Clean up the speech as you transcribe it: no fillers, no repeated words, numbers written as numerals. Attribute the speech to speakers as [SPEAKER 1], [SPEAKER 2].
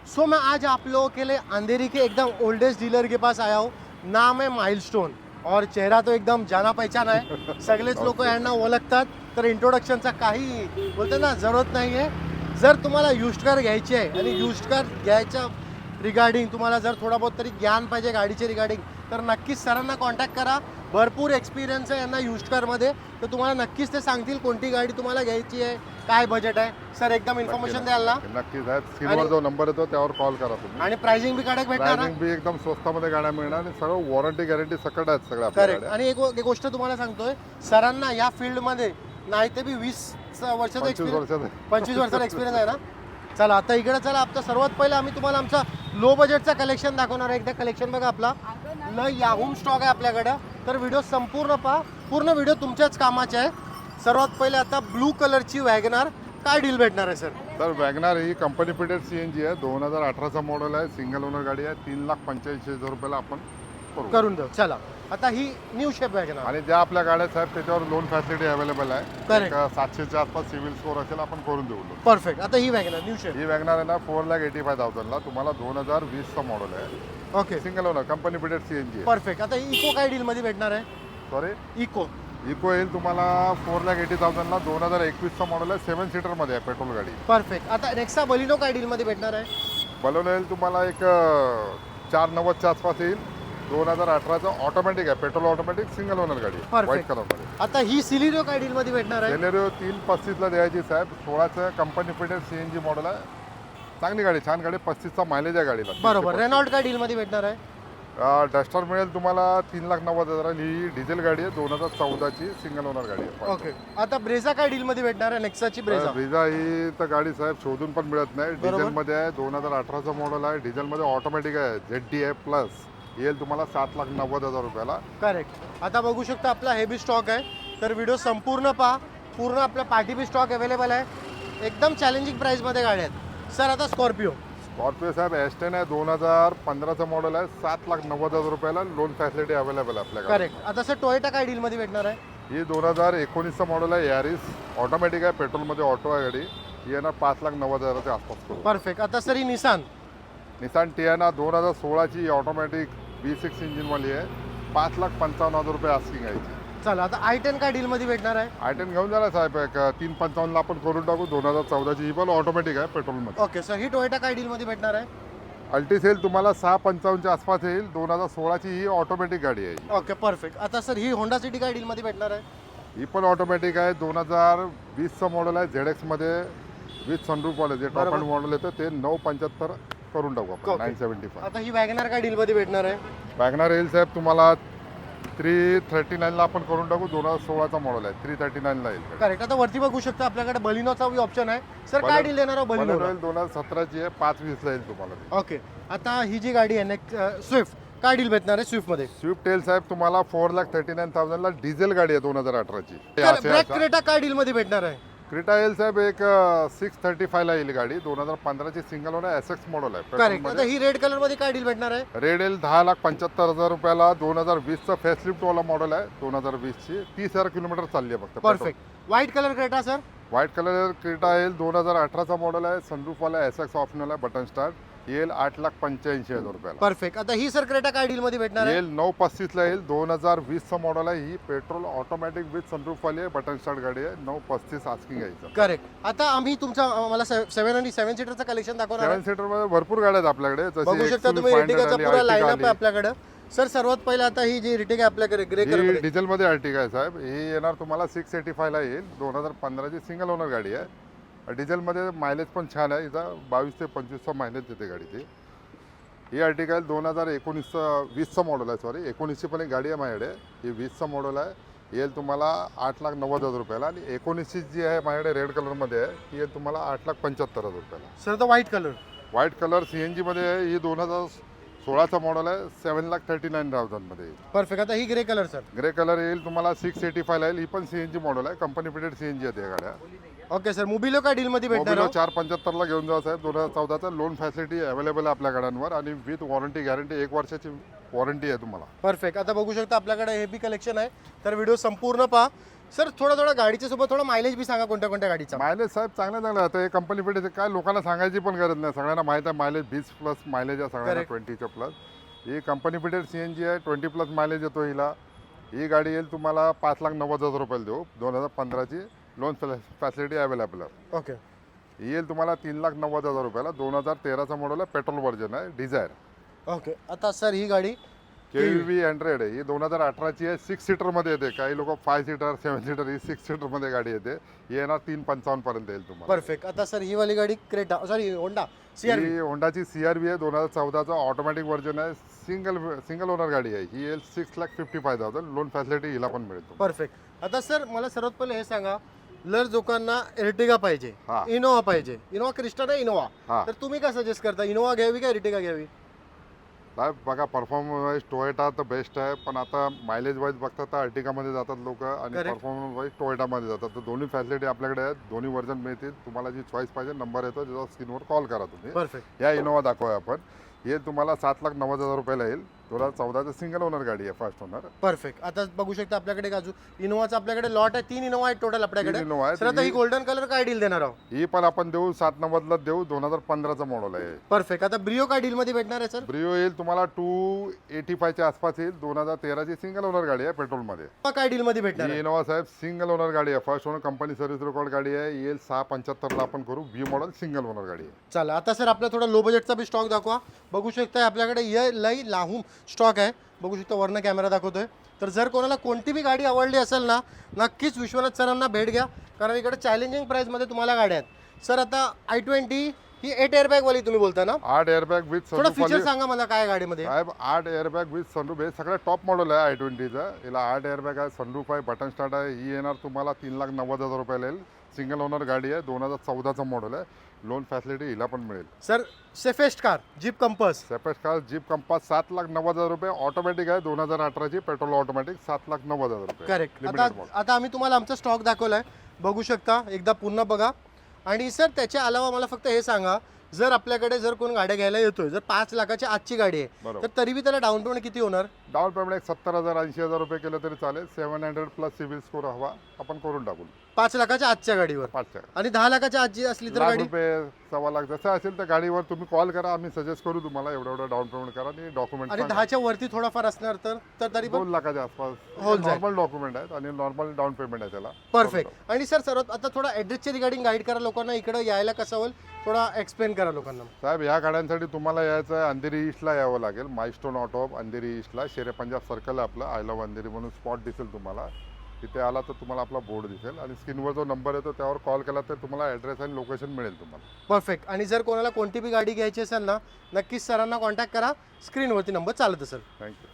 [SPEAKER 1] So मैं आज आप लोगों के लिए अंधेरी के एकदम ओल्डेस्ट डीलर के पास आया हूँ. नाम है माइलस्टोन और चेहरा तो एकदम जाना पहचान आहे. सगळेच लोक यांना ओळखतात. तर इंट्रोडक्शनचा काही बोलते ना जरूरत नाही आहे. जर तुम्हाला युज्ड कार घ्यायची आहे आणि युज्ड कार घ्यायच्या रिगार्डिंग तुम्हाला जर थोडा बहुत तरी ज्ञान पाहिजे गाडीचे रिगार्डिंग तर नक्कीच सरांना कॉन्टॅक्ट करा. भरपूर एक्सपिरियन्स आहे यांना युज्ड कारमध्ये. तर तुम्हाला नक्कीच ते सांगतील कोणती गाडी तुम्हाला घ्यायची आहे, काय बजेट आहे. सर एकदम इन्फॉर्मेशन द्याल ना?
[SPEAKER 2] नक्कीच साहेब. स्क्रीनवर जो नंबर येतो त्यावर कॉल करा तुम्ही.
[SPEAKER 1] आणि प्राइसिंग बी काढायला भेटणार ना?
[SPEAKER 2] प्राइसिंग बी एकदम स्वस्तामध्ये गाड्या मिळणार आणि सर्व वॉरंटी गॅरंटी सकट आहेत सगळ्या
[SPEAKER 1] करेक्ट.
[SPEAKER 2] आपल्याकडे.
[SPEAKER 1] आणि एक गोष्ट तुम्हाला सांगतोय, सरांना या फील्डमध्ये नाही ते बी 20 वर्षाचा
[SPEAKER 2] 25
[SPEAKER 1] एक्सपिरियन्स,
[SPEAKER 2] वर्षात
[SPEAKER 1] 25 वर्षाचा एक्सपिरियन्स आहे ना. चला आता इकडे चला. आता सर्वात पहिलं आम्ही तुम्हाला आमचा लो बजेटचा कलेक्शन दाखवणार आहे. एकदा कलेक्शन बघा आपला लय याहूम स्टॉक आहे आपल्याकडं. तर व्हिडिओ संपूर्ण पहा. पूर्ण व्हिडिओ तुमच्याच कामाचे आहे. सर्वात पहिले आता ब्लू कलरची वॅगनार काय डील भेटणार आहे सर?
[SPEAKER 2] तर वॅगनार ही कंपनी फिटेड CNG आहे. 2018चा मॉडेल आहे. सिंगल ओनर गाडी आहे. 3,85,000 रुपयाला आपण
[SPEAKER 1] करून देऊ. चला आता ही न्यू शेप वॅगनार
[SPEAKER 2] आणि ज्या आपल्या गाड्या साहेब त्याच्यावर लोन फॅसिलिटी अवेलेबल आहे.
[SPEAKER 1] Correct.
[SPEAKER 2] 700च्या आसपास सिव्हिल स्कोर असेल आपण करून देऊ loan.
[SPEAKER 1] परफेक्ट. आता ही वॅगनार न्यू शेप
[SPEAKER 2] ही वॅगनार आहे ना 4,85,000ला तुम्हाला 2020चा मॉडेल आहे.
[SPEAKER 1] Okay
[SPEAKER 2] single owner company fitted CNG आहे.
[SPEAKER 1] परफेक्ट. आता इको काय डील मध्ये भेटणार आहे?
[SPEAKER 2] सॉरी
[SPEAKER 1] इको
[SPEAKER 2] इको येईल तुम्हाला 4,80,000ला 2021चा मॉडेल आहे. 7 सीटरमध्ये आहे पेट्रोल गाडी.
[SPEAKER 1] परफेक्ट. आता नेक्सा बलिनो काय डील मध्ये भेटणार आहे?
[SPEAKER 2] बलोन येईल तुम्हाला एक 490च्या आसपास येईल. 2018चा ऑटोमॅटिक आहे. पेट्रोल ऑटोमॅटिक सिंगल ओनर गाडी
[SPEAKER 1] Perfect.
[SPEAKER 2] व्हाईट कलरमध्ये.
[SPEAKER 1] आता ही सिलिरियो काय डील मध्ये भेटणार आहे?
[SPEAKER 2] सेलेरिओ 335ला द्यायची साहेब. 16चं कंपनी फिटेड CNG मॉडेल आहे. चांगली गाडी, छान गाडी. 35चा मायलेज आहे गाडीला.
[SPEAKER 1] बरोबर. रेनॉल्ट काय डील मध्ये भेटणार आहे?
[SPEAKER 2] डस्टर मिळेल तुम्हाला 3,90,000. ही डिझेल गाडी आहे. 2014ची सिंगल ओनर गाडी आहे.
[SPEAKER 1] ओके. आता ब्रेझा काय डील मध्ये भेटणार आहे? नेक्साची ब्रेझा.
[SPEAKER 2] ब्रिझा ही तर गाडी साहेब शोधून पण मिळत नाही.
[SPEAKER 1] बरोबर.
[SPEAKER 2] डिझेलमध्ये आहे. 2018चा मॉडेल आहे. डिझेलमध्ये ऑटोमॅटिक आहे. ZD आहे प्लस. येईल तुम्हाला 7,90,000 रुपयाला.
[SPEAKER 1] करेक्ट. आता बघू शकता आपला हेवी स्टॉक आहे. तर व्हिडिओ संपूर्ण पहा. पूर्ण आपला पार्टी बी स्टॉक अवेलेबल आहे. एकदम चॅलेंजिंग प्राइस मध्ये गाड्या आहेत. सर आता स्कॉर्पिओ.
[SPEAKER 2] स्कॉर्पिओ साहेब S10 आहे. 2015चा मॉडेल आहे. 7,90,000 रुपयाला लोन फॅसिलिटी अवेलेबल आहे आपल्याकडे.
[SPEAKER 1] करेक्ट. आता सर टोयोटा काय डील मध्ये भेटणार आहे?
[SPEAKER 2] ही 2019चा मॉडेल आहे. यारिस ऑटोमॅटिक आहे. पेट्रोलमध्ये ऑटो आहे गाडी. ही येणार 5,90,000च्या आसपास.
[SPEAKER 1] परफेक्ट. आता सर ही निसान.
[SPEAKER 2] निसान टियाना 2016ची ऑटोमॅटिक V6 इंजिनवाली आहे. 5,55,000 रुपये आस्किंग आहे.
[SPEAKER 1] चला आता i10 काय डील मध्ये भेटणार आहे?
[SPEAKER 2] I10 घेऊन जाणार साहेब. एक 3,55ला आपण करून टाकू. 2014ची ही पण ऑटोमॅटिक आहे पेट्रोलमध्ये.
[SPEAKER 1] ओके सर ही टोयोटा काय डील मध्ये भेटणार आहे?
[SPEAKER 2] अल्टिस येईल तुम्हाला 6,55च्या आसपास येईल. 2016ची ही ऑटोमॅटिक गाडी आहे.
[SPEAKER 1] Okay perfect. आता सर ही होंडा सिटी काय डील मध्ये भेटणार आहे?
[SPEAKER 2] ही पण ऑटोमॅटिक आहे. 2020चं मॉडेल आहे. ZX मध्ये विथ सनरूफवाले जे टॉप अँड मॉडेल येतं ते 9,75 करून टाकू आपण.
[SPEAKER 1] Okay.
[SPEAKER 2] 975.
[SPEAKER 1] आता ही वॅगनार काय डील मध्ये भेटणार आहे?
[SPEAKER 2] वॅगनार येईल साहेब तुम्हाला 339ला आपण करून टाकू. 2016चा मॉडेल आहे. 339ला येईल.
[SPEAKER 1] करेक्ट. आता वरती बघू शकता आपल्याकडे बलिनोचा बी ऑप्शन आहे. सर काय डील देणार
[SPEAKER 2] बलेनो
[SPEAKER 1] बलिनो?
[SPEAKER 2] येईल 2017ची आहे. 520ला येईल तुम्हाला.
[SPEAKER 1] ओके. आता ही जी गाडी आहे स्विफ्ट काय डील भेटणार आहे स्विफ्ट मध्ये?
[SPEAKER 2] स्विफ्ट येईल साहेब तुम्हाला 4,39,000ला डिझेल गाडी आहे 2018ची.
[SPEAKER 1] ब्लॅक क्रेटा काय डील मध्ये भेटणार आहे?
[SPEAKER 2] क्रेटा येईल साहेब एक 635ला येईल गाडी. 2015ची सिंगल ओनर SX मॉडेल आहे.
[SPEAKER 1] करेक्ट. आता ही रेड कलर मध्ये काय डील भेटणार आहे?
[SPEAKER 2] रेड येईल 10,75,000 रुपयाला. 2020चा फेसलिफ्ट वाला मॉडेल आहे. 2020ची 30,000 किलोमीटर चालली आहे फक्त.
[SPEAKER 1] Perfect. White colour Creta sir.
[SPEAKER 2] White colour Creta येईल 2018चा मॉडेल आहे. सनरूफवाला SX ऑप्शनल आहे. बटन स्टार्ट येईल 8,85,000 रुपयाला.
[SPEAKER 1] परफेक्ट. आता ही सर क्रेटा काय डील मध्ये भेटणार आहे?
[SPEAKER 2] येईल 935ला येईल. 2020चा मॉडेल आहे. ही पेट्रोल ऑटोमॅटिक विथ सनरूफवाली आहे. बटन स्टार्ट गाडी आहे. 935 आस्किंग आहे.
[SPEAKER 1] करेक्ट. आता आम्ही तुमचा मला 7 आणि 7 सीटरचं कलेक्शन दाखवणार
[SPEAKER 2] 7 सीटर मध्ये भरपूर गाड्या आहेत आपल्याकडे.
[SPEAKER 1] बघू शकता तुम्ही Ertigaचा पूरा लाईनअप आहे आपल्याकडे. सर सर्वात पहिला आता ही जी Ertiga आपल्याकडे ग्रे कलर
[SPEAKER 2] डिझेल मध्ये Ertiga आहे साहेब. ही येणार तुम्हाला 685ला येईल. 2015ची सिंगल ओनर गाडी आहे. डिझेलमध्ये मायलेज पण छान आहे. इथं 22 ते 25चा मायलेज देते गाडीची. ही Ertiga आहे 2019-20चा मॉडेल आहे. सॉरी 19ची पण एक गाडी आहे माझ्याकडे. ही 20चा मॉडेल आहे. येईल तुम्हाला 8,90,000 रुपयाला. आणि 19ची जी आहे माझ्याकडे रेड कलरमध्ये आहे ती येईल तुम्हाला 8,75,000 रुपयाला.
[SPEAKER 1] सर तो white colour.
[SPEAKER 2] White colour CNG मध्ये आहे. ही 2016चा मॉडेल आहे. 7,39,000 मध्ये येईल.
[SPEAKER 1] परफेक्ट. आता ही grey colour sir.
[SPEAKER 2] Grey colour येईल तुम्हाला 685ला येईल. ही पण CNG मॉडेल आहे. कंपनी फिटेड CNG आहेत या गाड्या.
[SPEAKER 1] Okay sir. मोबिलो काय डील मध्ये भेटणार आहे?
[SPEAKER 2] 475ला घेऊन जा साहेब. 2014चा लोन फॅसिलिटी अवेलेबल आहे आपल्या गाड्यांवर आणि विथ वॉरंटी गॅरंटी 1 वर्षाची वॉरंटी आहे तुम्हाला.
[SPEAKER 1] परफेक्ट. आता बघू शकता आपल्याकडे हे बी कलेक्शन आहे. तर व्हिडिओ संपूर्ण पहा. सर थोडं गाडीच्या सोबत थोडं मायलेज बी सांगा कोणत्या कोणत्या गाडीचा.
[SPEAKER 2] मायलेज साहेब चांगलं आता हे कंपनी फिटेड काय लोकांना सांगायची पण गरज नाही, सगळ्यांना माहित आहे मायलेज 20+ मायलेज आहे सगळ्यांना,
[SPEAKER 1] Correct.
[SPEAKER 2] 20च्या प्लस. ही कंपनी फिटेड CNG आहे, 20+ मायलेज येतो हिला. ही गाडी येईल तुम्हाला 5,90,000 रुपयाला देऊ, 2015ची लोन फॅसिलिटी अवेलेबल आहे.
[SPEAKER 1] ओके.
[SPEAKER 2] ही येईल तुम्हाला 3,90,000 रुपयाला, 2013चा मॉडेल आहे, पेट्रोल व्हर्जन आहे, डिझायर.
[SPEAKER 1] ओके. आता सर ही गाडी
[SPEAKER 2] KUV 100 आहे, ही 2018ची आहे, 6 सीटरमध्ये येते. काही लोक 5 सीटर 7 सीटर, ही 6 सीटरमध्ये गाडी येते. ही येणार 3,55 पर्यंत येईल तुम्हाला.
[SPEAKER 1] परफेक्ट. आता सर ही वाली गाडी क्रेटा सॉरी होंडा CRV.
[SPEAKER 2] ही होंडाची CRV आहे, 2014चा ऑटोमॅटिक व्हर्जन आहे, सिंगल ओनर गाडी आहे. ही येईल 6,55,000, लोन फॅसिलिटी हिला पण मिळेल तुम्हाला.
[SPEAKER 1] परफेक्ट. आता सर मला सर्वात पहिले हे सांगा, जर लोकांना एर्टिगा पाहिजे,
[SPEAKER 2] हा.
[SPEAKER 1] इनोवा पाहिजे, इनोवा क्रिस्टा नाही इनोवा,
[SPEAKER 2] हा.
[SPEAKER 1] तर तुम्ही काय सजेस्ट करता, इनोवा घ्यावी का एर्टिगा घ्यावी?
[SPEAKER 2] साहेब बघा, परफॉर्मन्स वाईज टोयोटा तर बेस्ट आहे, पण आता मायलेज वाईज बघता तर अर्टिगामध्ये जातात लोक आणि
[SPEAKER 1] Correct.
[SPEAKER 2] परफॉर्मन्स वाईज टोयोटामध्ये जातात. तर दोन्ही फॅसिलिटी आपल्याकडे आहेत, दोन्ही व्हर्जन मिळतील. तुम्हाला जी चॉईस पाहिजे नंबर येतो, ज्याचा स्क्रीनवर कॉल करा तुम्ही.
[SPEAKER 1] परफेक्ट.
[SPEAKER 2] या इनोवा दाखवूया आपण. हे तुम्हाला 7,90,000 रुपयाला येईल. 2014चं सिंगल ओनर गाडी आहे, फर्स्ट ओनर.
[SPEAKER 1] परफेक्ट. आता बघू शकता आपल्याकडे अजून इनोवाचा आपल्याकडे लॉट आहे, 3 इनोवा आहेत टोटल आपल्याकडे.
[SPEAKER 2] इनोवा आहे.
[SPEAKER 1] सर आता ही गोल्डन कलर काय डील देणार आहोत?
[SPEAKER 2] ही पण आपण देऊ 7,90,000 देऊ, 2015चा मॉडेल आहे.
[SPEAKER 1] परफेक्ट. आता ब्रिओ काय डील मध्ये भेटणार आहे सर?
[SPEAKER 2] ब्रिओ येईल तुम्हाला 285च्या आसपास येईल, 2013ची सिंगल ओनर गाडी आहे, पेट्रोलमध्ये.
[SPEAKER 1] काय डील मध्ये भेटणार
[SPEAKER 2] ही
[SPEAKER 1] आहे?
[SPEAKER 2] इनोवा साहेब सिंगल ओनर गाडी आहे, first owner company service record गाडी आहे. येईल 6,75ला आपण करू. V मॉडेल सिंगल ओनर गाडी आहे.
[SPEAKER 1] चला आता सर आपला थोडा लो बजेटचा बी स्टॉक दाखवा. बघू शकता आपल्याकडे ये लई लाहूम स्टॉक आहे. बघू शकता वरनं कॅमेरा दाखवतोय. तर जर कोणाला कोणती बी गाडी आवडली असेल ना, नक्कीच विश्वनाथ सरांना भेट घ्या, कारण इकडे चॅलेंजिंग प्राइसमध्ये तुम्हाला गाड्या आहेत. सर आता i20 ही 8 एअरबॅग वाली तुम्ही बोलता ना?
[SPEAKER 2] 8 एअरबॅग विथ
[SPEAKER 1] थोडं
[SPEAKER 2] सनरूफ.
[SPEAKER 1] फीचर सांगा मला काय गाडीमध्ये.
[SPEAKER 2] साहेब 8 एअरबॅग विथ सनरूफ हे सगळं टॉप मॉडेल आहे i20चं. याला 8 एअरबॅग आहे, सनरूफ आहे, बटन स्टार्ट आहे. ही येणार तुम्हाला 3,90,000 रुपयाला येईल. सिंगल ओनर गाडी आहे, 2014चा मॉडेल आहे. लोन फॅसिलिटी हिला पण मिळेल.
[SPEAKER 1] Sir safest car jeep compass.
[SPEAKER 2] Separate car jeep compass 7,90,000 रुपये. ऑटोमॅटिक आहे, 2018ची पेट्रोल ऑटोमॅटिक, 7,90,000 रुपये.
[SPEAKER 1] करेक्ट.
[SPEAKER 2] Limited
[SPEAKER 1] आता
[SPEAKER 2] model.
[SPEAKER 1] आता आम्ही तुम्हाला आमचा स्टॉक दाखवलाय, बघू शकता एकदा पूर्ण बघा. आणि सर त्याच्या अलावा मला फक्त हे सांगा, जर आपल्याकडे जर कोण गाड्या घ्यायला येतोय, जर 5 लाखाची आजची गाडी आहे,
[SPEAKER 2] बरोबर.
[SPEAKER 1] तर तरी बी त्याला डाऊन पेमेंट किती होणार?
[SPEAKER 2] डाऊन पेमेंट एक 70,000 80,000 रुपये केलं तरी चालेल. 700+ सिव्हिल स्कोर हवा, आपण करून टाकू
[SPEAKER 1] 5 लाखाच्या आजच्या गाडीवर.
[SPEAKER 2] 5
[SPEAKER 1] आणि 10 लाखाच्या आजची असली तर
[SPEAKER 2] लाख
[SPEAKER 1] गाडी
[SPEAKER 2] रुपये, 1.25 लाख जसं असेल त्या गाडीवर तुम्ही कॉल करा, आम्ही सजेस्ट करू तुम्हाला एवढं डाऊन पेमेंट करा आणि डॉक्युमेंट
[SPEAKER 1] आणि 10च्या वरती थोडाफार असणार तर तरी पण
[SPEAKER 2] 2 लाखाच्या आसपास
[SPEAKER 1] होऊन जाईल.
[SPEAKER 2] नॉर्मल डॉक्युमेंट आहेत आणि नॉर्मल डाऊन पेमेंट आहे त्याला.
[SPEAKER 1] परफेक्ट. आणि सर सर्वात आता थोडा ॲड्रेसच्या रिगार्डिंग गाईड करा लोकांना, इकडे यायला कसं होईल थोडा एक्सप्लेन करा लोकांना.
[SPEAKER 2] साहेब ह्या गाड्यांसाठी तुम्हाला यायचं आहे, अंधेरी ईस्टला यावं लागेल. माइलस्टोन ऑटो अंधेरी ईस्टला, शेरे पंजाब सर्कल आहे आपलं. आय लव्ह अंधेरी म्हणून स्पॉट दिसेल तुम्हाला. तिथे आला तर तुम्हाला आपला बोर्ड दिसेल आणि स्क्रीनवर जो नंबर येतो त्यावर कॉल केला तर तुम्हाला ॲड्रेस आणि लोकेशन मिळेल तुम्हाला.
[SPEAKER 1] परफेक्ट. आणि जर कोणाला कोणती बी गाडी घ्यायची असेल ना, नक्कीच सरांना कॉन्टॅक्ट करा, स्क्रीनवरती नंबर चालत असेल.
[SPEAKER 2] थँक्यू.